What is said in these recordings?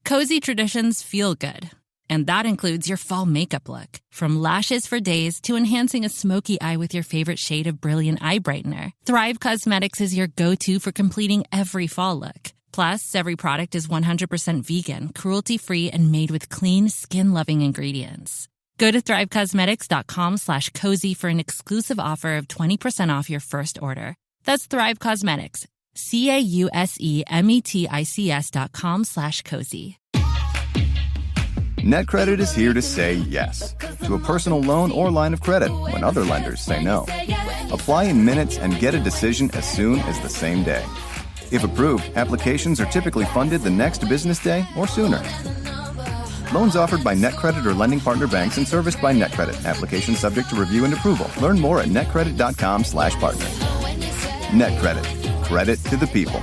Cozy traditions feel good. And that includes your fall makeup look. From lashes for days to enhancing a smoky eye with your favorite shade of brilliant eye brightener, Thrive Cosmetics is your go-to for completing every fall look. Plus, every product is 100% vegan, cruelty-free, and made with clean, skin-loving ingredients. Go to thrivecosmetics.com/cozy for an exclusive offer of 20% off your first order. That's Thrive Cosmetics, CAUSEMETICS.com/cozy. NetCredit is here to say yes to a personal loan or line of credit when other lenders say no. Apply in minutes and get a decision as soon as the same day. If approved, applications are typically funded the next business day or sooner. Loans offered by NetCredit or lending partner banks and serviced by NetCredit. Application subject to review and approval. Learn more at netcredit.com/partner. NetCredit. Credit to the people.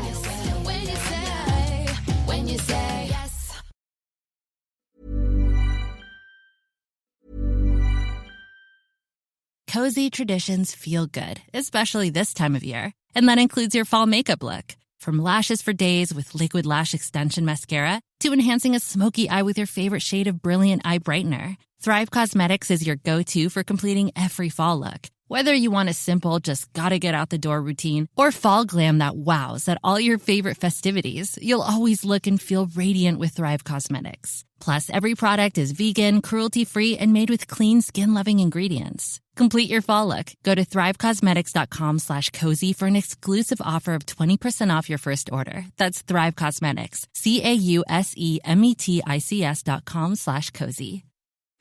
Cozy traditions feel good, especially this time of year. And that includes your fall makeup look. From lashes for days with liquid lash extension mascara to enhancing a smoky eye with your favorite shade of brilliant eye brightener, Thrive Cosmetics is your go-to for completing every fall look. Whether you want a simple, just gotta get out the door routine, or fall glam that wows at all your favorite festivities, you'll always look and feel radiant with Thrive Cosmetics. Plus, every product is vegan, cruelty-free, and made with clean, skin-loving ingredients. Complete your fall look. Go to thrivecosmetics.com/cozy for an exclusive offer of 20% off your first order. That's Thrive Cosmetics, CAUSEMETICS.com/cozy.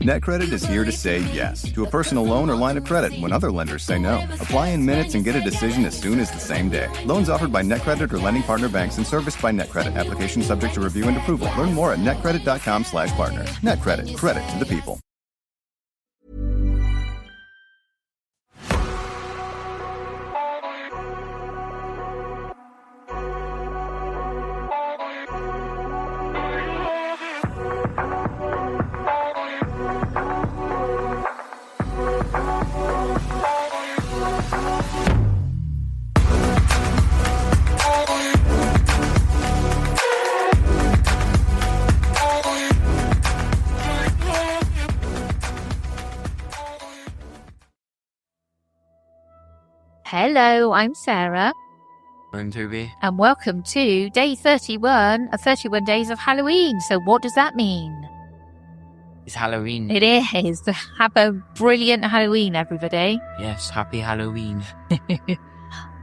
NetCredit is here to say yes to a personal loan or line of credit when other lenders say no. Apply in minutes and get a decision as soon as the same day. Loans offered by NetCredit or lending partner banks and serviced by NetCredit. Application subject to review and approval. Learn more at netcredit.com/partner. NetCredit. Credit to the people. Hello, I'm Sarah. I'm Toby. And welcome to day 31 of 31 Days of Halloween. So what does that mean? It's Halloween. It is. Have a brilliant Halloween, everybody. Yes, happy Halloween.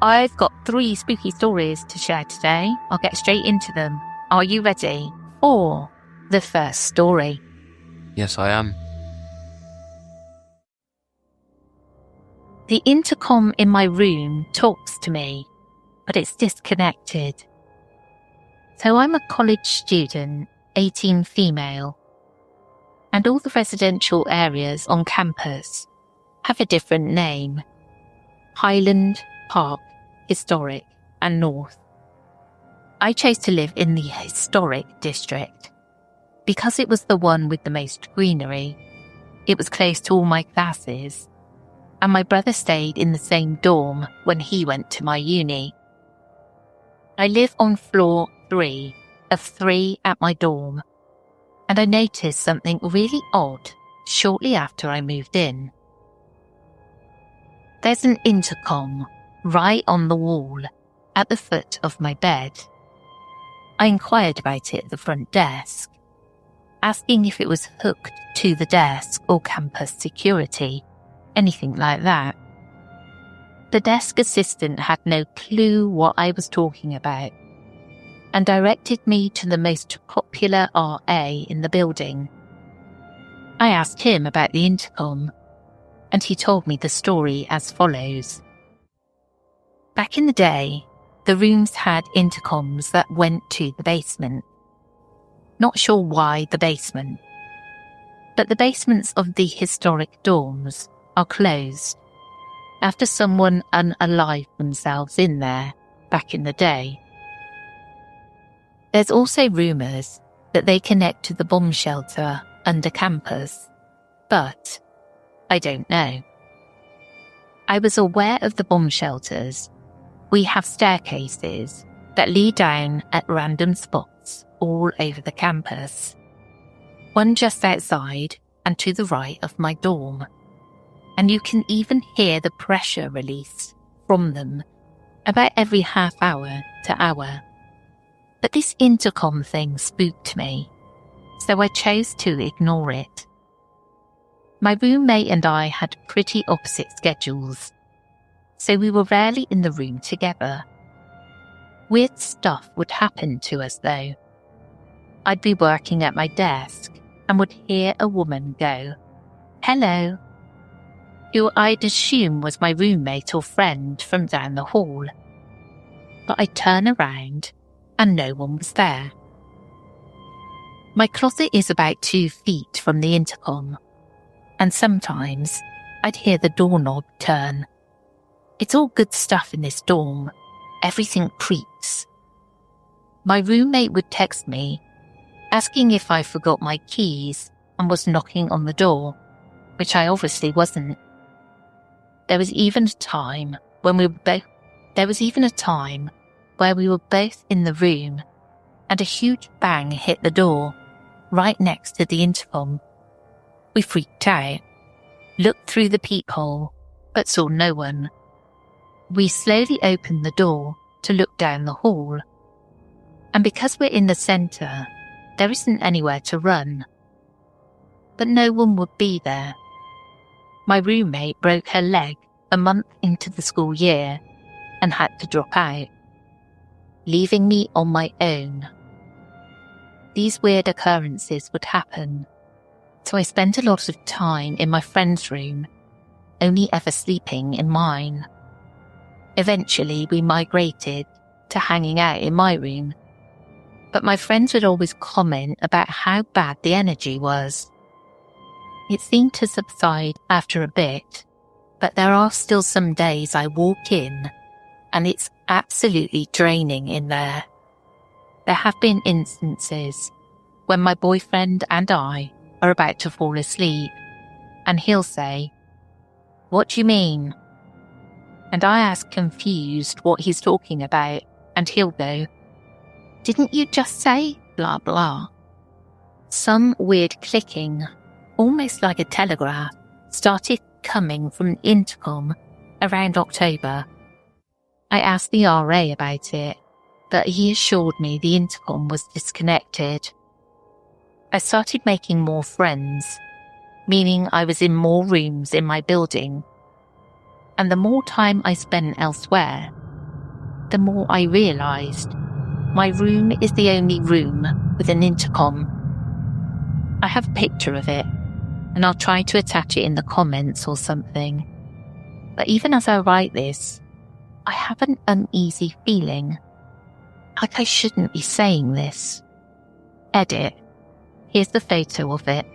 I've got 3 spooky stories to share today. I'll get straight into them. Are you ready? Or the first story. Yes, I am. The intercom in my room talks to me, but it's disconnected. So I'm a college student, 18 female, and all the residential areas on campus have a different name: Highland, Park, Historic, and North. I chose to live in the Historic district because it was the one with the most greenery. It was close to all my classes, and my brother stayed in the same dorm when he went to my uni. I live on floor 3 of 3 at my dorm, and I noticed something really odd shortly after I moved in. There's an intercom right on the wall at the foot of my bed. I inquired about it at the front desk, asking if it was hooked to the desk or campus security, anything like that. The desk assistant had no clue what I was talking about and directed me to the most popular RA in the building. I asked him about the intercom, and he told me the story as follows. Back in the day, the rooms had intercoms that went to the basement. Not sure why the basement, but the basements of the historic dorms are closed after someone unalived themselves in there back in the day. There's also rumours that they connect to the bomb shelter under campus, but I don't know. I was aware of the bomb shelters. We have staircases that lead down at random spots all over the campus. One just outside and to the right of my dorm. And you can even hear the pressure release from them about every half hour to hour. But this intercom thing spooked me, so I chose to ignore it. My roommate and I had pretty opposite schedules, so we were rarely in the room together. Weird stuff would happen to us though. I'd be working at my desk and would hear a woman go, "Hello," who I'd assume was my roommate or friend from down the hall. But I'd turn around and no one was there. My closet is about 2 feet from the intercom, and sometimes I'd hear the doorknob turn. It's all good stuff in this dorm. Everything creaks. My roommate would text me, asking if I forgot my keys and was knocking on the door, which I obviously wasn't. There was even a time where we were both in the room and a huge bang hit the door right next to the intercom. We freaked out, looked through the peephole, but saw no one. We slowly opened the door to look down the hall. And because we're in the centre, there isn't anywhere to run. But no one would be there. My roommate broke her leg a month into the school year and had to drop out, leaving me on my own. These weird occurrences would happen, so I spent a lot of time in my friend's room, only ever sleeping in mine. Eventually, we migrated to hanging out in my room, but my friends would always comment about how bad the energy was. It seemed to subside after a bit, but there are still some days I walk in and it's absolutely draining in there. There have been instances when my boyfriend and I are about to fall asleep, and he'll say, "What do you mean?" And I ask confused what he's talking about, and he'll go, "Didn't you just say blah blah?" Some weird clicking, almost like a telegraph, started coming from the intercom around October. I asked the RA about it, but he assured me the intercom was disconnected. I started making more friends, meaning I was in more rooms in my building. And the more time I spent elsewhere, the more I realised my room is the only room with an intercom. I have a picture of it, and I'll try to attach it in the comments or something. But even as I write this, I have an uneasy feeling, like I shouldn't be saying this. Edit. Here's the photo of it,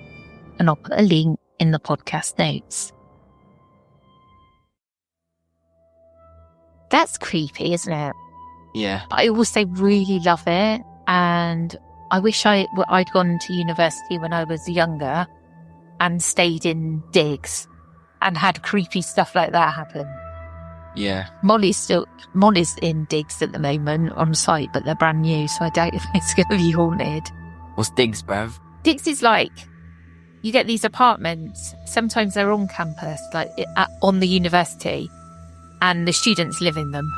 and I'll put a link in the podcast notes. That's creepy, isn't it? Yeah. I also really love it, and I wish I'd gone to university when I was younger and stayed in digs and had creepy stuff like that happen. Yeah. Molly's in digs at the moment on site, but they're brand new, so I doubt if it's going to be haunted. What's digs, bruv? Digs is like, you get these apartments, sometimes they're on campus, like on the university, and the students live in them.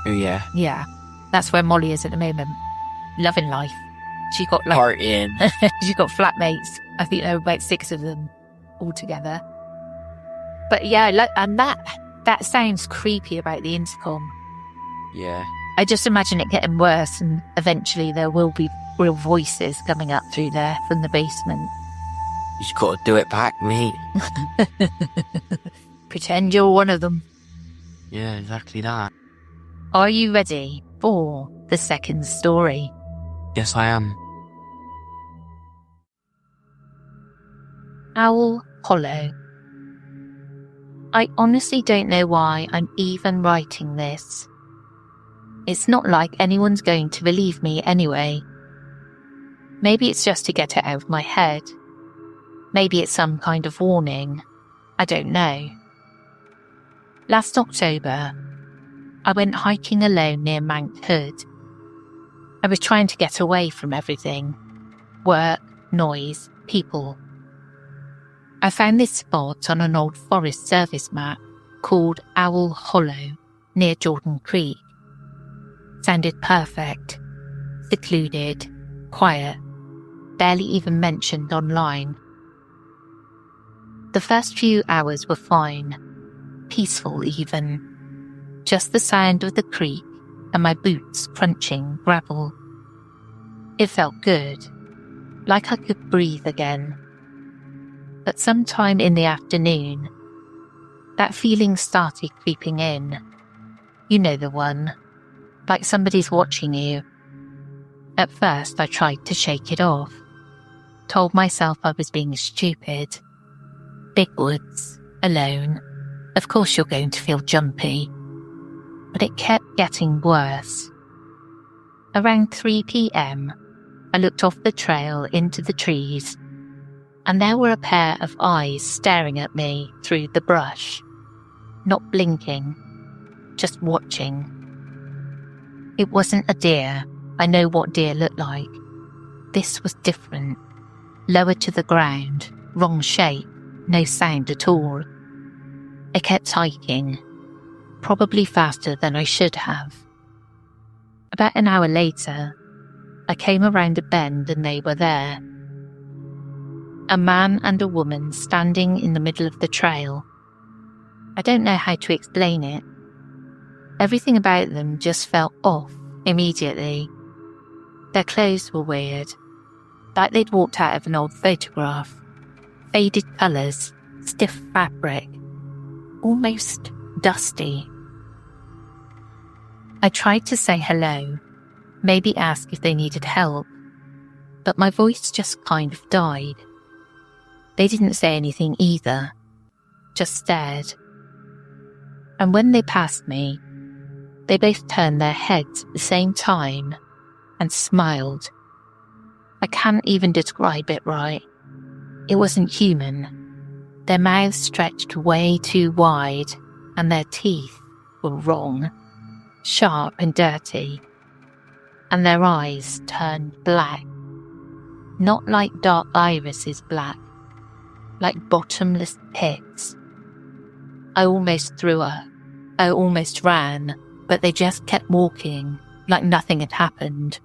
Oh, yeah. Yeah, that's where Molly is at the moment. Loving life. She got Partying. she got flatmates. I think there were about 6 of them all together. But yeah, and that sounds creepy about the intercom. Yeah. I just imagine it getting worse, and eventually there will be real voices coming up through there from the basement. You just gotta do it back, mate. Pretend you're one of them. Yeah, exactly that. Are you ready for the second story? Yes, I am. Owl Hollow. I honestly don't know why I'm even writing this. It's not like anyone's going to believe me anyway. Maybe it's just to get it out of my head. Maybe it's some kind of warning. I don't know. Last October, I went hiking alone near Mount Hood. I was trying to get away from everything. Work, noise, people. I found this spot on an old Forest Service map called Owl Hollow near Jordan Creek. Sounded perfect. Secluded, quiet, barely even mentioned online. The first few hours were fine, peaceful even. Just the sound of the creek and my boots crunching gravel. It felt good, like I could breathe again. But sometime in the afternoon, that feeling started creeping in. You know the one, like somebody's watching you. At first I tried to shake it off, told myself I was being stupid. Big woods, alone, of course you're going to feel jumpy. But it kept getting worse. Around 3 p.m, I looked off the trail into the trees, and there were a pair of eyes staring at me through the brush. Not blinking, just watching. It wasn't a deer. I know what deer look like. This was different. Lower to the ground, wrong shape, no sound at all. I kept hiking, probably faster than I should have. About an hour later, I came around a bend and they were there. A man and a woman standing in the middle of the trail. I don't know how to explain it. Everything about them just felt off immediately. Their clothes were weird, like they'd walked out of an old photograph. Faded colours, stiff fabric, almost dusty. I tried to say hello, maybe ask if they needed help, but my voice just kind of died. They didn't say anything either, just stared. And when they passed me, they both turned their heads at the same time and smiled. I can't even describe it right. It wasn't human. Their mouths stretched way too wide, and their teeth were wrong, sharp and dirty. And their eyes turned black. Not like dark irises black, like bottomless pits. I almost threw up. I almost ran, but they just kept walking, like nothing had happened,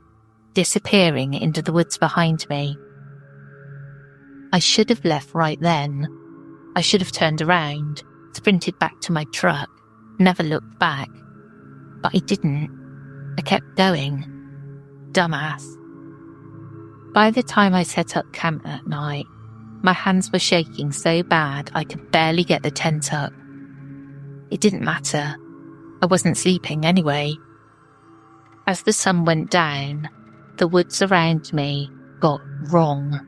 disappearing into the woods behind me. I should have left right then. I should have turned around, sprinted back to my truck, never looked back. But I didn't. I kept going. Dumbass. By the time I set up camp that night, my hands were shaking so bad I could barely get the tent up. It didn't matter. I wasn't sleeping anyway. As the sun went down, the woods around me got wrong.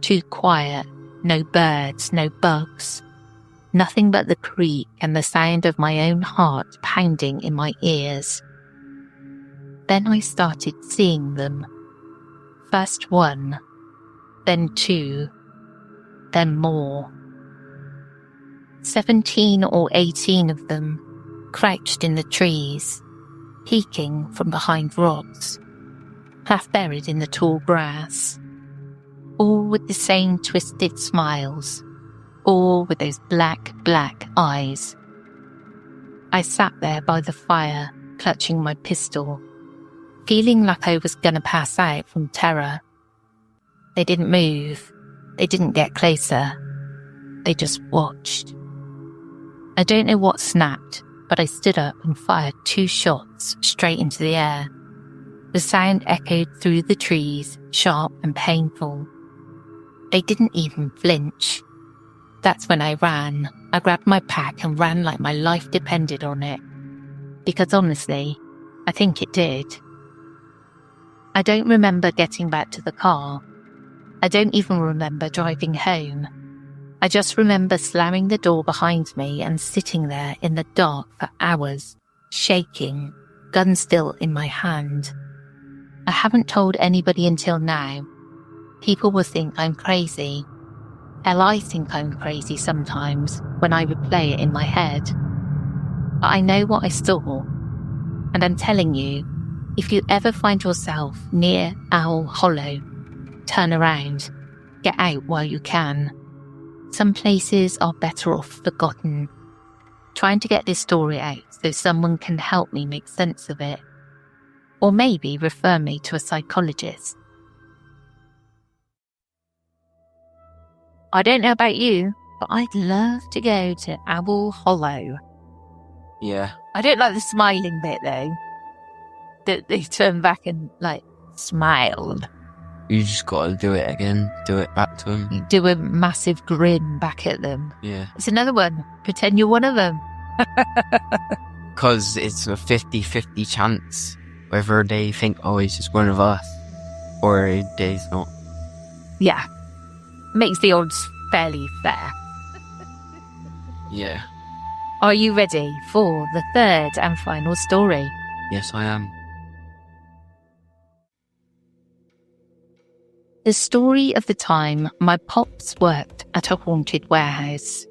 Too quiet, no birds, no bugs. Nothing but the creek and the sound of my own heart pounding in my ears. Then I started seeing them. First one, then two, then more. 17 or 18 of them, crouched in the trees, peeking from behind rocks, half buried in the tall grass. All with the same twisted smiles, all with those black eyes. I sat there by the fire, clutching my pistol, feeling like I was gonna pass out from terror. They didn't move, they didn't get closer, they just watched. I don't know what snapped, but I stood up and fired 2 shots straight into the air. The sound echoed through the trees, sharp and painful. They didn't even flinch. That's when I ran. I grabbed my pack and ran like my life depended on it. Because honestly, I think it did. I don't remember getting back to the car. I don't even remember driving home. I just remember slamming the door behind me and sitting there in the dark for hours, shaking, gun still in my hand. I haven't told anybody until now. People will think I'm crazy. Hell, I think I'm crazy sometimes when I replay it in my head. But I know what I saw, and I'm telling you, If you ever find yourself near Owl Hollow, turn around, get out while you can. Some places are better off forgotten. Trying to get this story out so someone can help me make sense of it. Or maybe refer me to a psychologist. I don't know about you, but I'd love to go to Owl Hollow. Yeah. I don't like the smiling bit though. That they turn back and smiled. You just gotta do it again. Do it back to him. You do a massive grin back at them. Yeah. It's another one. Pretend you're one of them. Because it's a 50-50 chance whether they think, oh, he's just one of us, or he's not. Yeah. Makes the odds fairly fair. Yeah. Are you ready for the third and final story? Yes, I am. The story of the time my pops worked at a haunted warehouse.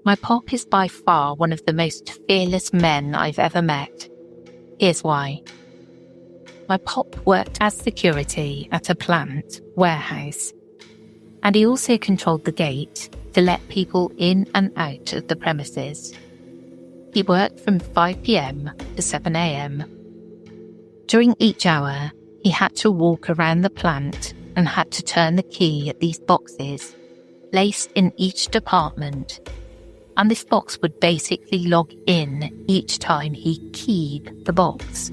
My pop is by far one of the most fearless men I've ever met. Here's why. My pop worked as security at a plant warehouse, and he also controlled the gate to let people in and out of the premises. He worked from 5 p.m. to 7 a.m. During each hour, he had to walk around the plant and had to turn the key at these boxes, placed in each department, and this box would basically log in each time he keyed the box,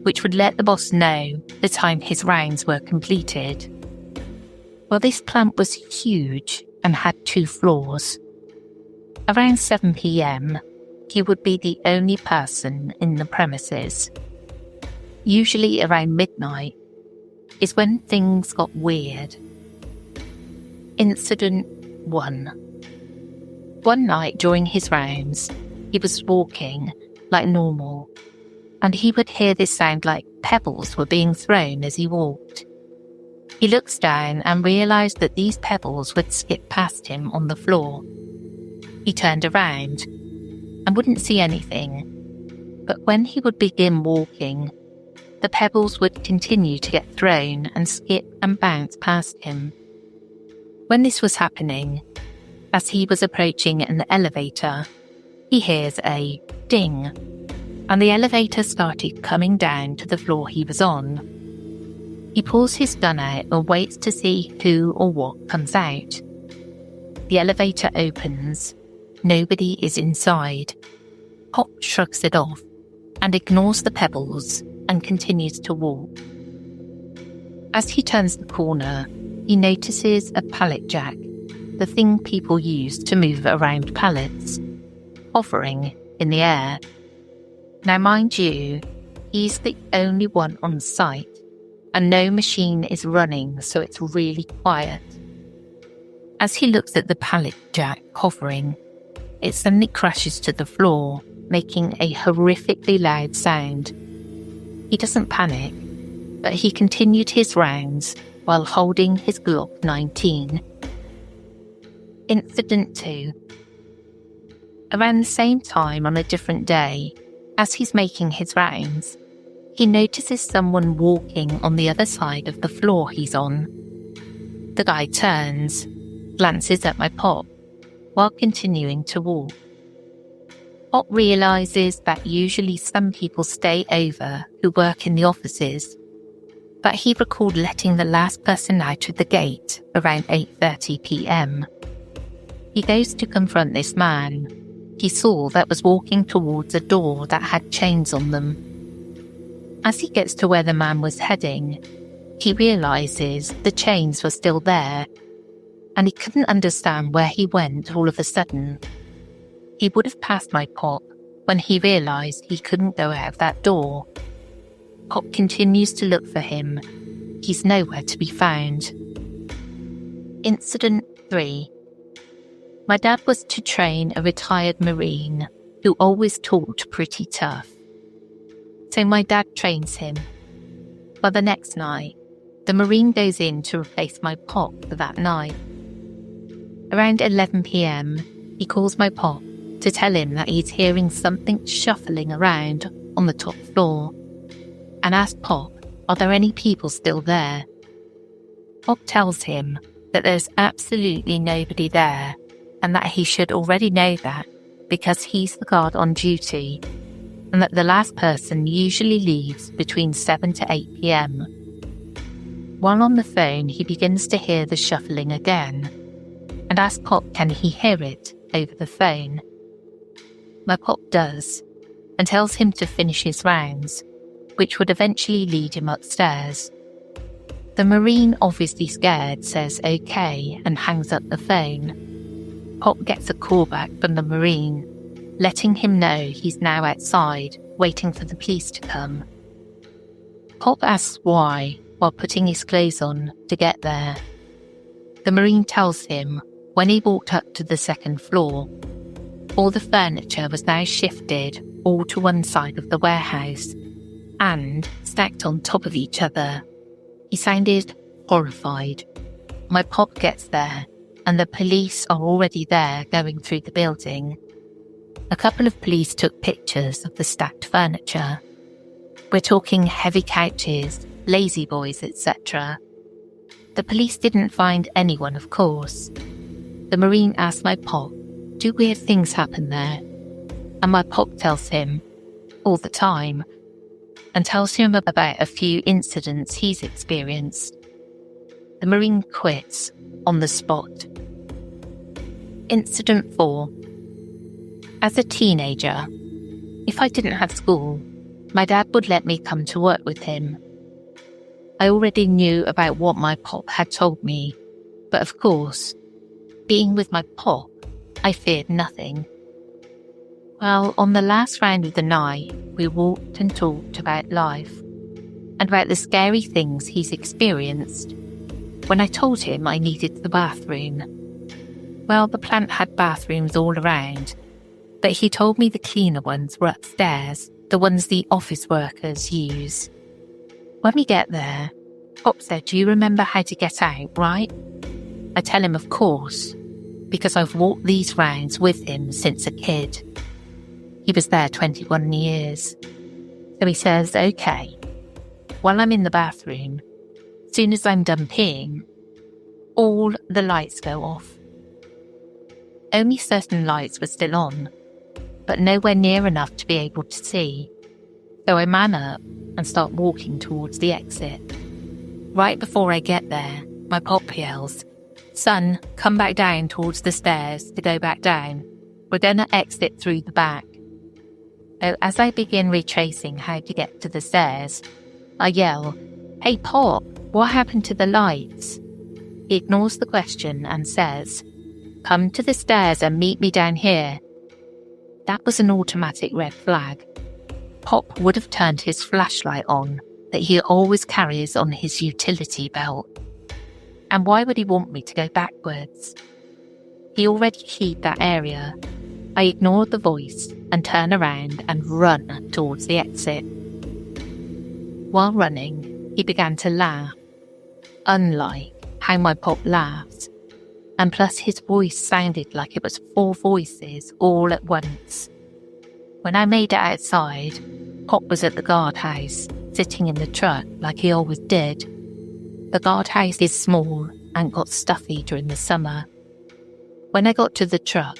which would let the boss know the time his rounds were completed. Well, this plant was huge and had 2 floors. Around 7 p.m, he would be the only person in the premises. Usually around midnight is when things got weird. Incident 1. One night during his rounds, he was walking like normal, and he would hear this sound like pebbles were being thrown as he walked. He looks down and realised that these pebbles would skip past him on the floor. He turned around and wouldn't see anything, but when he would begin walking, the pebbles would continue to get thrown and skip and bounce past him. When this was happening, as he was approaching an elevator, he hears a ding, and the elevator started coming down to the floor he was on. He pulls his gun out and waits to see who or what comes out. The elevator opens. Nobody is inside. Pop shrugs it off and ignores the pebbles and continues to walk. As he turns the corner, he notices a pallet jack, the thing people use to move around pallets, hovering in the air. Now, mind you, he's the only one on site, and no machine is running, so it's really quiet. As he looks at the pallet jack hovering, it suddenly crashes to the floor, making a horrifically loud sound. He doesn't panic, but he continued his rounds while holding his Glock 19. Incident 2. Around the same time on a different day, as he's making his rounds, he notices someone walking on the other side of the floor he's on. The guy turns, glances at my pop, while continuing to walk. Pop realises that usually some people stay over who work in the offices, but he recalled letting the last person out of the gate around 8:30 p.m. He goes to confront this man he saw that was walking towards a door that had chains on them. As he gets to where the man was heading, he realises the chains were still there, and he couldn't understand where he went all of a sudden. He would have passed my Pop when he realised he couldn't go out of that door. Pop continues to look for him. He's nowhere to be found. Incident 3. My dad was to train a retired Marine who always talked pretty tough. So my dad trains him. But the next night, the Marine goes in to replace my Pop for that night. Around 11 p.m, he calls my Pop to tell him that he's hearing something shuffling around on the top floor. and asks Pop, are there any people still there? Pop tells him that there's absolutely nobody there and that he should already know that because he's the guard on duty, and that the last person usually leaves between 7 to 8 p.m. While on the phone, he begins to hear the shuffling again and asks Pop can he hear it over the phone. My Pop does and tells him to finish his rounds, which would eventually lead him upstairs. The Marine, obviously scared, says okay and hangs up the phone. Pop gets a call back from the Marine, letting him know he's now outside, waiting for the police to come. Pop asks why, while putting his clothes on to get there. The Marine tells him when he walked up to the second floor, all the furniture was now shifted all to one side of the warehouse and stacked on top of each other. He sounded horrified. My Pop gets there, and the police are already there going through the building. A couple of police took pictures of the stacked furniture. We're talking heavy couches, lazy boys, etc. The police didn't find anyone, of course. The Marine asked my Pop, do weird things happen there? And my Pop tells him, all the time, and tells him about a few incidents he's experienced. The Marine quits on the spot. Incident 4. As a teenager, if I didn't have school, my dad would let me come to work with him. I already knew about what my Pop had told me, but of course, being with my Pop, I feared nothing. Well, on the last round of the night, we walked and talked about life and about the scary things he's experienced. When I told him I needed the bathroom, well, the plant had bathrooms all around, but he told me the cleaner ones were upstairs, the ones the office workers use. When we get there, Pop said, do you remember how to get out, right? I tell him, of course, because I've walked these rounds with him since a kid. He was there 21 years. So he says, okay. While I'm in the bathroom, as soon as I'm done peeing, all the lights go off. Only certain lights were still on, but nowhere near enough to be able to see. So I man up and start walking towards the exit. Right before I get there, my Pop yells, son, come back down towards the stairs to go back down. We're going to exit through the back. So as I begin retracing how to get to the stairs, I yell, hey Pop, what happened to the lights? He ignores the question and says, come to the stairs and meet me down here. That was an automatic red flag. Pop would have turned his flashlight on that he always carries on his utility belt. And why would he want me to go backwards? He already keyed that area. I ignored the voice and turn around and run towards the exit. While running, he began to laugh, unlike how my Pop laughs, and plus his voice sounded like it was 4 voices all at once. When I made it outside, Pop was at the guardhouse, sitting in the truck like he always did. The guardhouse is small and got stuffy during the summer. When I got to the truck,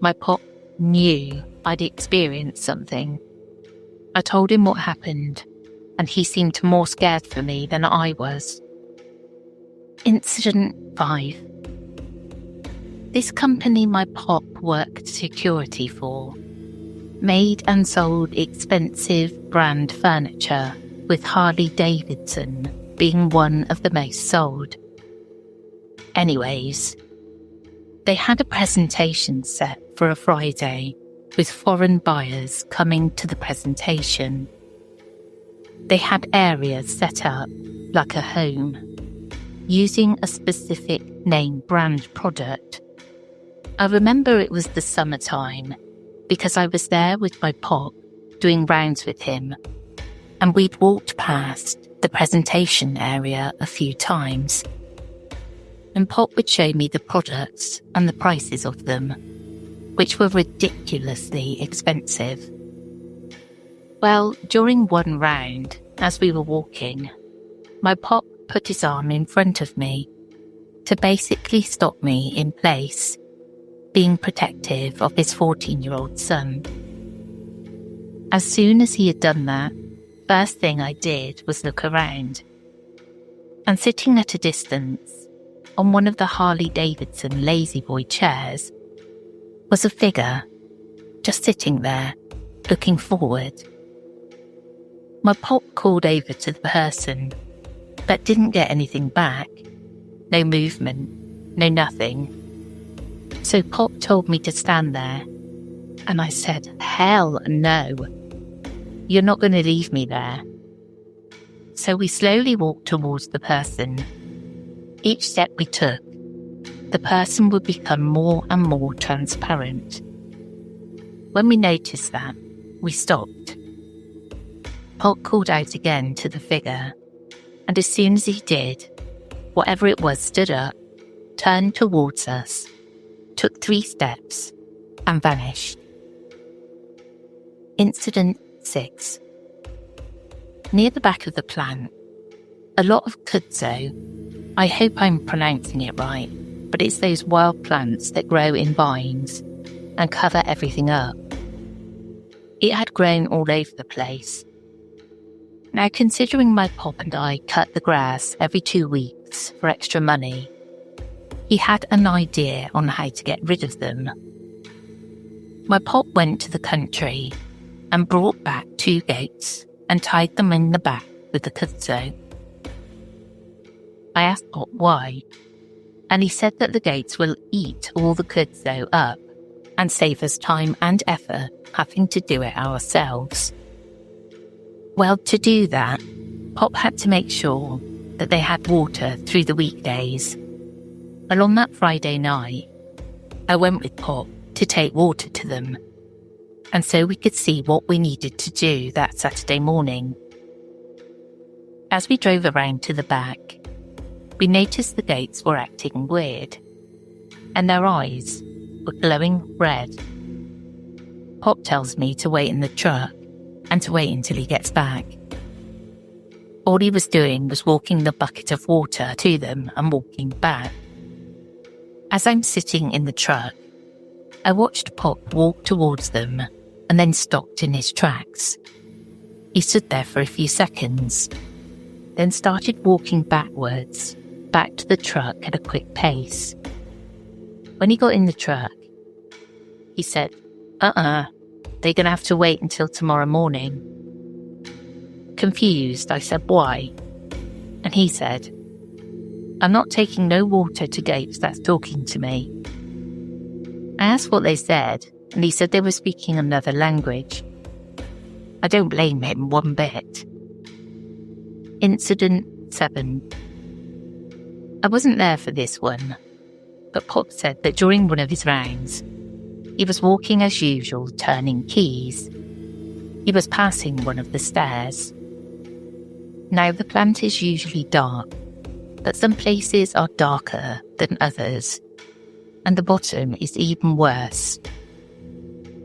my Pop knew I'd experienced something. I told him what happened, and he seemed more scared for me than I was. Incident 5. This company my Pop worked security for made and sold expensive brand furniture, with Harley Davidson being one of the most sold. Anyways, they had a presentation set for a Friday with foreign buyers coming to the presentation. They had areas set up like a home, using a specific name brand product. I remember it was the summertime because I was there with my Pop doing rounds with him, and we'd walked past the presentation area a few times. And Pop would show me the products and the prices of them, which were ridiculously expensive. Well, during one round, As we were walking, my pop put his arm in front of me to basically stop me in place, being protective of his 14-year-old son. As soon as he had done that, first thing I did was look around. And sitting at a distance, on one of the Harley-Davidson Lazy Boy chairs, was a figure, just sitting there, looking forward. My pop called over to the person, but didn't get anything back. No movement, no nothing. So Pop told me to stand there, and I said, "Hell no. You're not going to leave me there." So we slowly walked towards the person. Each step we took, the person would become more and more transparent. When we noticed that, we stopped. Pop called out again to the figure, and as soon as he did, whatever it was stood up, turned towards us, took 3 steps, and vanished. Incident 6. Near the back of the plant, a lot of kudzu, I hope I'm pronouncing it right, but it's those wild plants that grow in vines and cover everything up. It had grown all over the place. Now, considering my pop and I cut the grass every 2 weeks for extra money, he had an idea on how to get rid of them. My pop went to the country and brought back 2 goats and tied them in the back with the kudzu. I asked Pop why, and he said that the goats will eat all the kudzu up and save us time and effort having to do it ourselves. Well, to do that, Pop had to make sure that they had water through the weekdays. Well, on that Friday night, I went with Pop to take water to them, and so we could see what we needed to do that Saturday morning. As we drove around to the back, we noticed the goats were acting weird, and their eyes were glowing red. Pop tells me to wait in the truck and to wait until he gets back. All he was doing was walking the bucket of water to them and walking back. As I'm sitting in the truck, I watched Pop walk towards them and then stopped in his tracks. He stood there for a few seconds, then started walking backwards, back to the truck at a quick pace. When he got in the truck, he said, they're going to have to wait until tomorrow morning. Confused, I said, why? And he said, I'm not taking no water to goats that's talking to me. I asked what they said, and he said they were speaking another language. I don't blame him one bit. Incident 7. I wasn't there for this one, but Pop said that during one of his rounds, he was walking as usual, turning keys. He was passing one of the stairs. Now, the plant is usually dark, but some places are darker than others, and the bottom is even worse.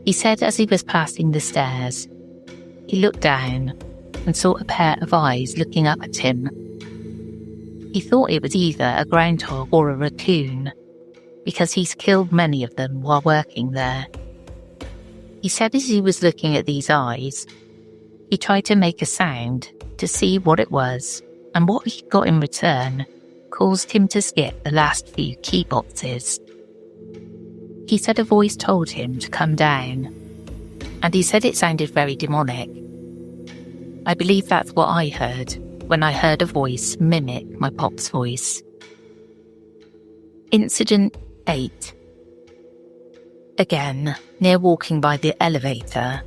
He said as he was passing the stairs, he looked down and saw a pair of eyes looking up at him. He thought it was either a groundhog or a raccoon, because he's killed many of them while working there. He said as he was looking at these eyes, he tried to make a sound to see what it was, and what he got in return caused him to skip the last few key boxes. He said a voice told him to come down, and he said it sounded very demonic. I believe that's what I heard when I heard a voice mimic my pop's voice. Incident 8. Again, near walking by the elevator,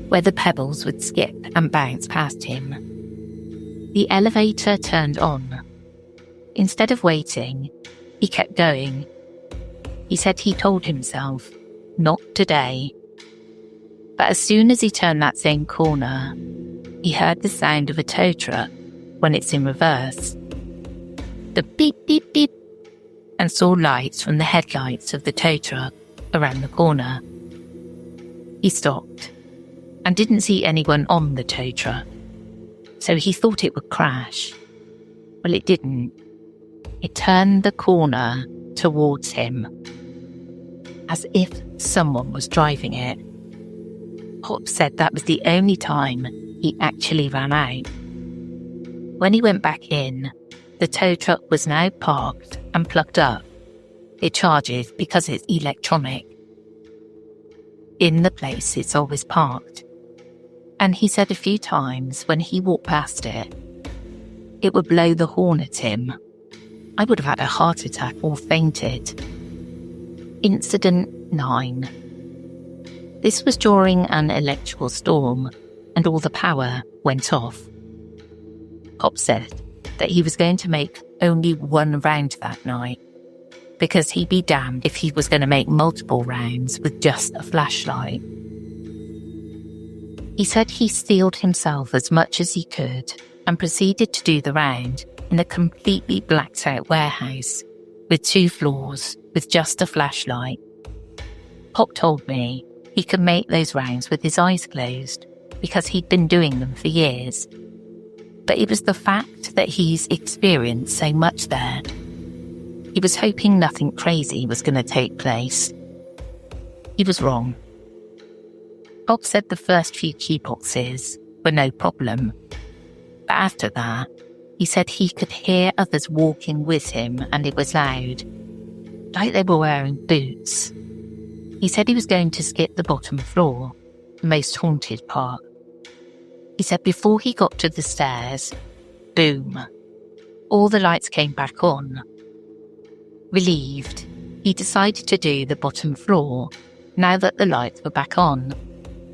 where the pebbles would skip and bounce past him. The elevator turned on. Instead of waiting, he kept going. He said he told himself, not today. But as soon as he turned that same corner, he heard the sound of a tow truck when it's in reverse. The beep, beep, beep, and saw lights from the headlights of the tow truck around the corner. He stopped and didn't see anyone on the tow truck. so he thought it would crash. Well, it didn't. It turned the corner towards him, as if someone was driving it. Pop said that was the only time he actually ran out. When he went back in, the tow truck was now parked and plugged up. It charges because it's electronic. In the place it's always parked. And he said a few times when he walked past it, it would blow the horn at him. I would have had a heart attack or fainted. Incident 9. This was during an electrical storm and all the power went off. Pop said that he was going to make only one round that night because he'd be damned if he was going to make multiple rounds with just a flashlight. He said he steeled himself as much as he could and proceeded to do the round in a completely blacked out warehouse with 2 floors with just a flashlight. Pop told me he could make those rounds with his eyes closed because he'd been doing them for years. But it was the fact that he's experienced so much there. He was hoping nothing crazy was going to take place. He was wrong. Bob said the first few key boxes were no problem. But after that, he said he could hear others walking with him and it was loud, like they were wearing boots. He said he was going to skip the bottom floor, the most haunted part. He said before he got to the stairs, boom, all the lights came back on. Relieved, he decided to do the bottom floor now that the lights were back on,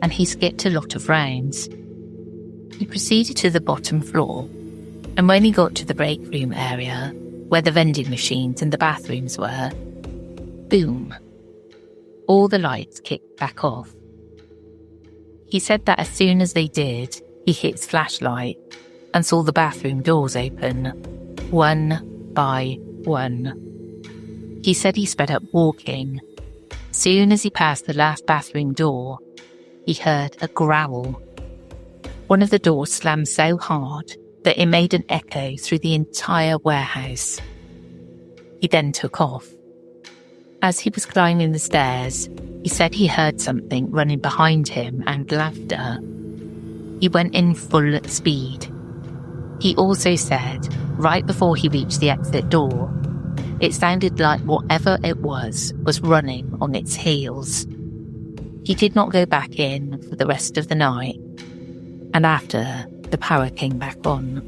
and he skipped a lot of rounds. He proceeded to the bottom floor, and when he got to the break room area, where the vending machines and the bathrooms were, boom, all the lights kicked back off. He said that as soon as they did, he hit his flashlight and saw the bathroom doors open, one by one. He said he sped up walking. Soon as he passed the last bathroom door, he heard a growl. One of the doors slammed so hard that it made an echo through the entire warehouse. He then took off. As he was climbing the stairs, he said he heard something running behind him and laughter. He went in full speed. He also said, right before he reached the exit door, it sounded like whatever it was running on its heels. He did not go back in for the rest of the night, and after, the power came back on.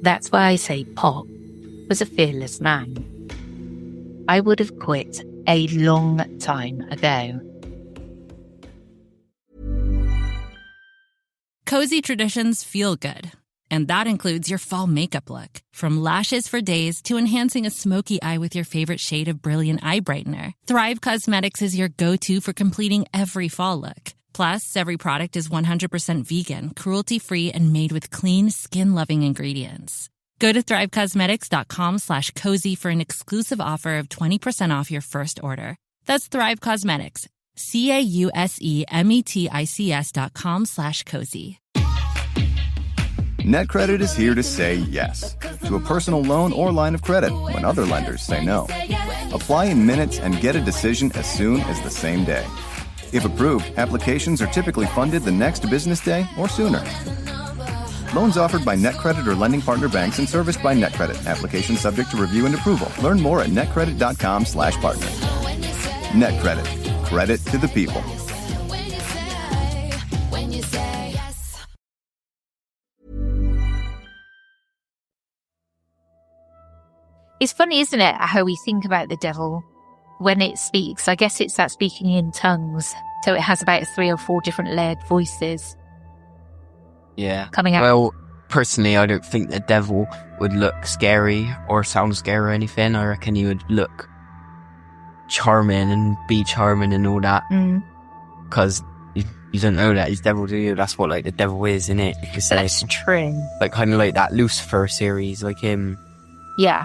That's why I say Pop was a fearless man. I would have quit a long time ago. Cozy traditions feel good. And that includes your fall makeup look. From lashes for days to enhancing a smoky eye with your favorite shade of brilliant eye brightener. Thrive Causemetics is your go-to for completing every fall look. Plus, every product is 100% vegan, cruelty-free, and made with clean, skin-loving ingredients. Go to thrivecosmetics.com/cozy for an exclusive offer of 20% off your first order. That's Thrive Causemetics. CAUSEMETICS.com/cozy. NetCredit is here to say yes to a personal loan or line of credit when other lenders say no. Apply in minutes and get a decision as soon as the same day. If approved, applications are typically funded the next business day or sooner. Loans offered by NetCredit or lending partner banks and serviced by NetCredit. Application subject to review and approval. Learn more at netcredit.com/partner. NetCredit. Credit to the people. It's funny, isn't it, how we think about the devil when it speaks. I guess it's that speaking in tongues. So it has about 3 or 4 different layered voices. Yeah. Coming out. Well, personally, I don't think the devil would look scary or sound scary or anything. I reckon he would look charming and be charming and all that. Because you don't know that he's devil, do you? That's what like the devil is, isn't it? You could say. That's true. Like kind of like that Lucifer series, like him. Yeah.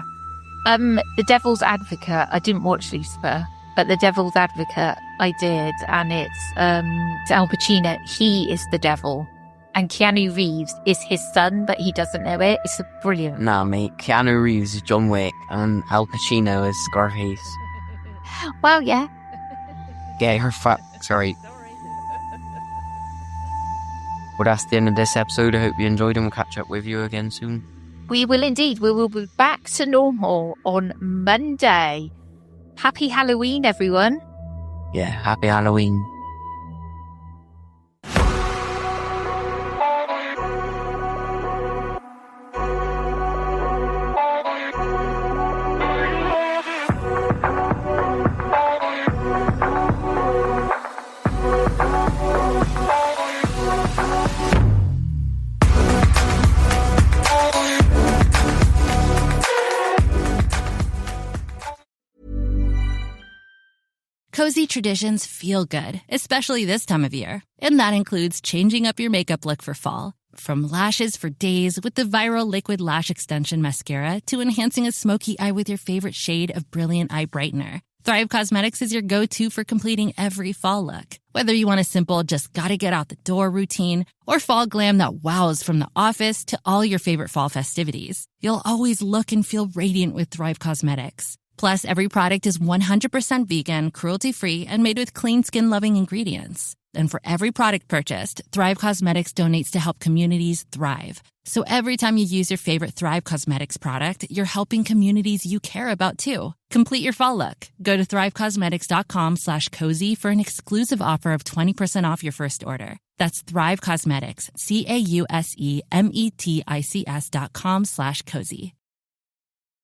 The Devil's Advocate, I didn't watch Lucifer, but The Devil's Advocate I did, and it's Al Pacino. He is the devil And Keanu Reeves is his son, but he doesn't know it. It's brilliant. Nah, mate. Keanu Reeves is John Wick and Al Pacino is Scarface. Well, yeah. Yeah, sorry. Well, that's the end of this episode. I hope you enjoyed and we'll catch up with you again soon. We will indeed. We will be back to normal on Monday. Happy Halloween, everyone. Yeah, happy Halloween. Cozy traditions feel good, especially this time of year. And that includes changing up your makeup look for fall. From lashes for days with the viral Liquid Lash Extension Mascara to enhancing a smoky eye with your favorite shade of Brilliant Eye Brightener, Thrive Causemetics is your go-to for completing every fall look. Whether you want a simple, just gotta get out the door routine, or fall glam that wows from the office to all your favorite fall festivities, you'll always look and feel radiant with Thrive Causemetics. Plus, every product is 100% vegan, cruelty-free, and made with clean skin-loving ingredients. And for every product purchased, Thrive Causemetics donates to help communities thrive. So every time you use your favorite Thrive Causemetics product, you're helping communities you care about too. Complete your fall look. Go to thrivecausemetics.com/cozy for an exclusive offer of 20% off your first order. That's Thrive Causemetics, CAUSEMETICS.com/cozy.